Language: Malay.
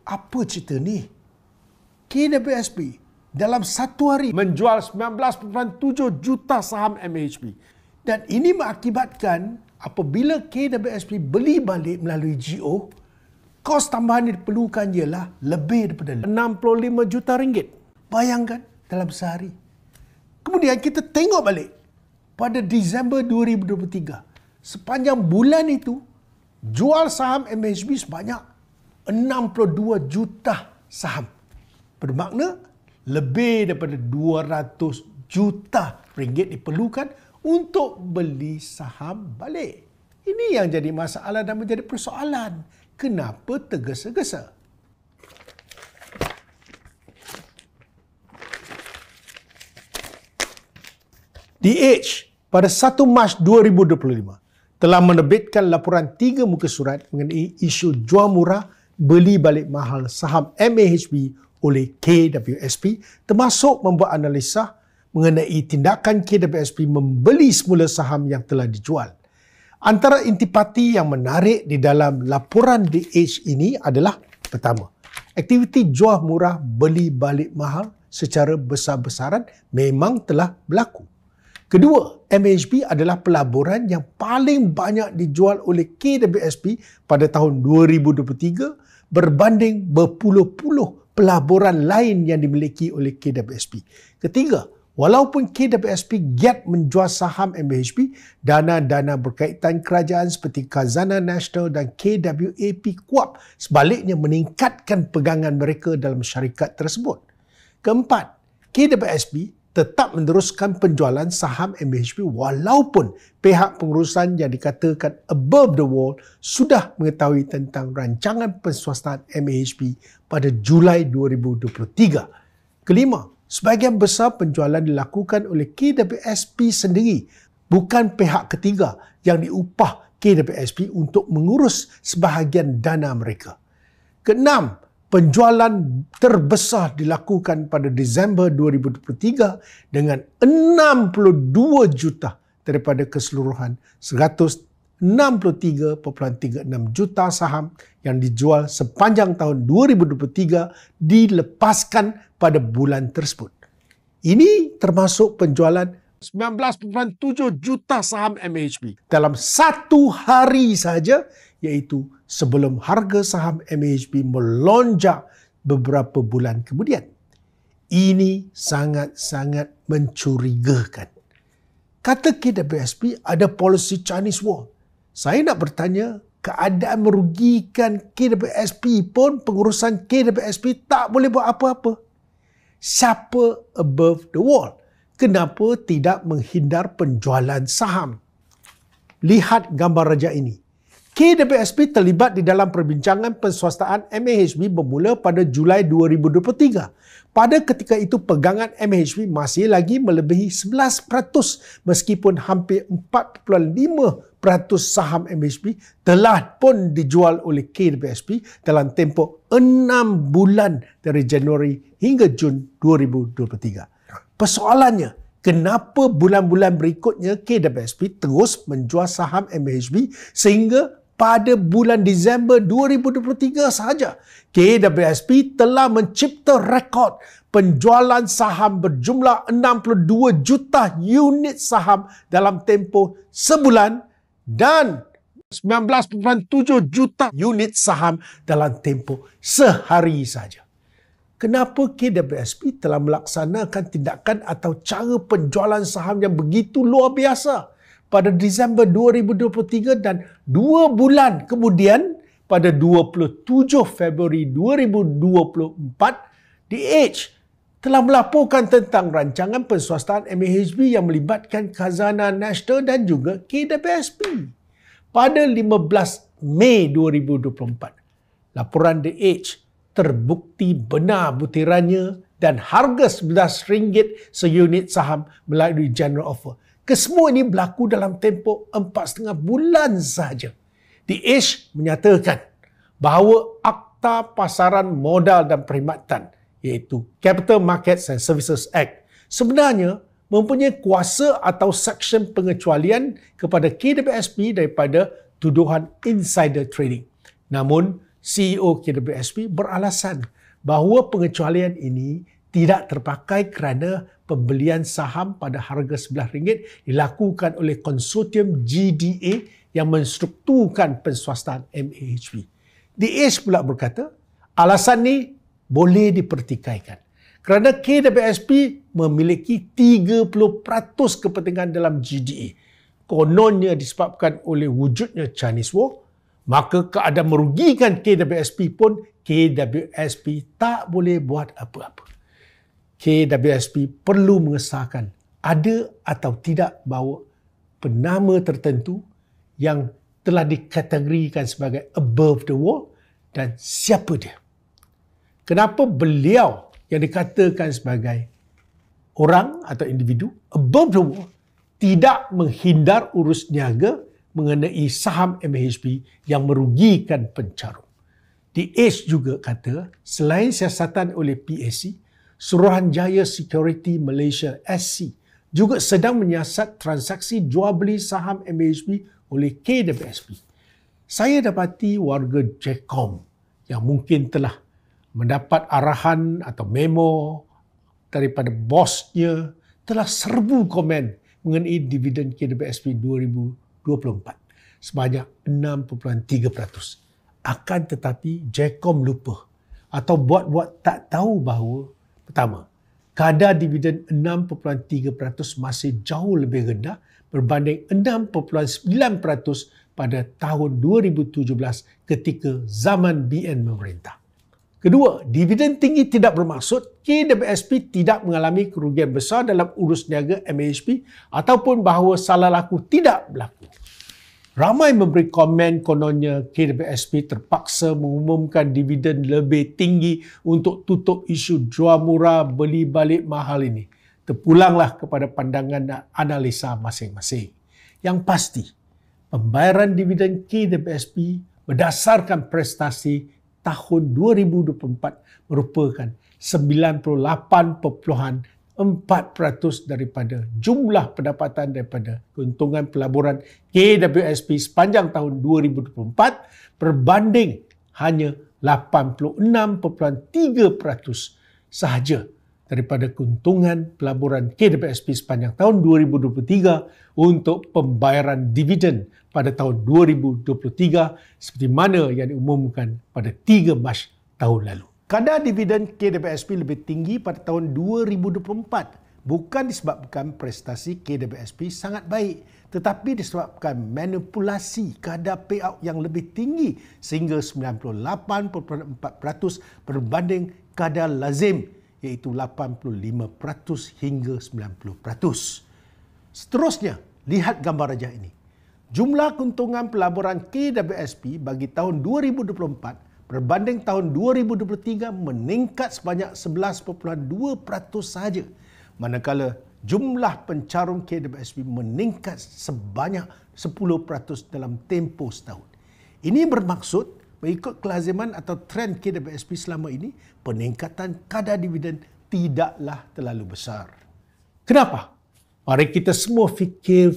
Apa cerita ni? KWSP dalam satu hari menjual 19.7 juta saham MAHB. Dan ini mengakibatkan apabila KWSP beli balik melalui GO, kos tambahan yang diperlukan ialah lebih daripada 65 juta ringgit. Bayangkan dalam sehari. Kemudian kita tengok balik pada Disember 2023. Sepanjang bulan itu, jual saham MAHB sebanyak 62 juta saham. Bermakna lebih daripada 200 juta ringgit diperlukan untuk beli saham balik. Ini yang jadi masalah dan menjadi persoalan. Kenapa tergesa-gesa? The Edge pada 1 Mac 2025 telah menerbitkan laporan 3 muka surat mengenai isu jual murah beli balik mahal saham MAHB oleh KWSP, termasuk membuat analisa mengenai tindakan KWSP membeli semula saham yang telah dijual. Antara intipati yang menarik di dalam laporan The Edge ini adalah: pertama, aktiviti jual murah beli balik mahal secara besar-besaran memang telah berlaku. Kedua, MAHB adalah pelaburan yang paling banyak dijual oleh KWSP pada tahun 2023 berbanding berpuluh-puluh pelaburan lain yang dimiliki oleh KWSP. Ketiga, walaupun KWSP giat menjual saham MAHB, dana-dana berkaitan kerajaan seperti Khazanah Nasional dan KWAP Kuap sebaliknya meningkatkan pegangan mereka dalam syarikat tersebut. Keempat, KWSP tetap meneruskan penjualan saham MAHB walaupun pihak pengurusan yang dikatakan above the wall sudah mengetahui tentang rancangan penswastaan MAHB pada Julai 2023. Kelima, sebahagian besar penjualan dilakukan oleh KWSP sendiri, bukan pihak ketiga yang diupah KWSP untuk mengurus sebahagian dana mereka. Keenam, penjualan terbesar dilakukan pada Disember 2023 dengan 62 juta daripada keseluruhan 163.36 juta saham yang dijual sepanjang tahun 2023 dilepaskan pada bulan tersebut. Ini termasuk penjualan 19.7 juta saham MAHB dalam satu hari saja, iaitu sebelum harga saham MAHB melonjak beberapa bulan kemudian. Ini sangat-sangat mencurigakan. Kata KWSP ada polisi Chinese Wall. Saya nak bertanya, keadaan merugikan KWSP pun pengurusan KWSP tak boleh buat apa-apa. Siapa above the wall? Kenapa tidak menghindar penjualan saham? Lihat gambar raja ini. KWSP terlibat di dalam perbincangan penswastaan MAHB bermula pada Julai 2023. Pada ketika itu, pegangan MAHB masih lagi melebihi 11% meskipun hampir 4.5% saham MAHB telah pun dijual oleh KWSP dalam tempoh 6 bulan dari Januari hingga Jun 2023. Persoalannya, kenapa bulan-bulan berikutnya KWSP terus menjual saham MAHB sehingga pada bulan Disember 2023 sahaja KWSP telah mencipta rekod penjualan saham berjumlah 62 juta unit saham dalam tempoh sebulan dan 19.7 juta unit saham dalam tempoh sehari saja. Kenapa KWSP telah melaksanakan tindakan atau cara penjualan saham yang begitu luar biasa pada Disember 2023 dan 2 bulan kemudian pada 27 Februari 2024, The Edge telah melaporkan tentang rancangan penswastaan MAHB yang melibatkan Khazanah Nasional dan juga KWSP. Pada 15 Mei 2024, laporan The Edge terbukti benar butirannya dan harga RM11 seunit saham melalui general offer. Kesemua ini berlaku dalam tempoh 4,5 bulan sahaja. The Edge menyatakan bahawa Akta Pasaran Modal dan Perkhidmatan, iaitu Capital Markets and Services Act, sebenarnya mempunyai kuasa atau seksyen pengecualian kepada KWSP daripada tuduhan insider trading. Namun, CEO KWSP beralasan bahawa pengecualian ini tidak terpakai kerana pembelian saham pada harga RM11 dilakukan oleh konsortium GDA yang menstrukturkan penswastaan MAHB. The Edge pula berkata, alasan ini boleh dipertikaikan kerana KWSP memiliki 30% kepentingan dalam GDA. Kononnya disebabkan oleh wujudnya Chinese War, maka keadaan merugikan KWSP pun KWSP tak boleh buat apa-apa. KWSP perlu mengesahkan ada atau tidak bahawa penama tertentu yang telah dikategorikan sebagai above the wall dan siapa dia. Kenapa beliau yang dikatakan sebagai orang atau individu above the wall tidak menghindar urus niaga mengenai saham MAHB yang merugikan pencarum. The Edge juga kata, selain siasatan oleh PSC, Suruhanjaya Security Malaysia SC juga sedang menyiasat transaksi jual beli saham MAHB oleh KWSP. Saya dapati warga JECOM yang mungkin telah mendapat arahan atau memo daripada bosnya telah serbu komen mengenai dividen KWSP 2024 sebanyak 6.3%. Akan tetapi JECOM lupa atau buat-buat tak tahu bahawa pertama, kadar dividen 6.3% masih jauh lebih rendah berbanding 6.9% pada tahun 2017 ketika zaman BN memerintah. Kedua, dividen tinggi tidak bermaksud KWSP tidak mengalami kerugian besar dalam urus niaga MAHB ataupun bahawa salah laku tidak berlaku. Ramai memberi komen kononnya KWSP terpaksa mengumumkan dividen lebih tinggi untuk tutup isu jual murah beli balik mahal ini. Terpulanglah kepada pandangan dan analisa masing-masing. Yang pasti, pembayaran dividen KWSP berdasarkan prestasi tahun 2024 merupakan 98.4% daripada jumlah pendapatan daripada keuntungan pelaburan KWSP sepanjang tahun 2024 berbanding hanya 86.3% sahaja daripada keuntungan pelaburan KWSP sepanjang tahun 2023 untuk pembayaran dividen pada tahun 2023 seperti mana yang diumumkan pada 3 Mac tahun lalu. Kadar dividen KWSP lebih tinggi pada tahun 2024 bukan disebabkan prestasi KWSP sangat baik tetapi disebabkan manipulasi kadar payout yang lebih tinggi sehingga 98.4% berbanding kadar lazim iaitu 85% hingga 90%. Seterusnya, lihat gambar rajah ini. Jumlah keuntungan pelaburan KWSP bagi tahun 2024 berbanding tahun 2023 meningkat sebanyak 11.2% sahaja, manakala jumlah pencarum KWSP meningkat sebanyak 10% dalam tempoh setahun. Ini bermaksud, mengikut kelaziman atau trend KWSP selama ini, peningkatan kadar dividen tidaklah terlalu besar. Kenapa? Mari kita semua fikir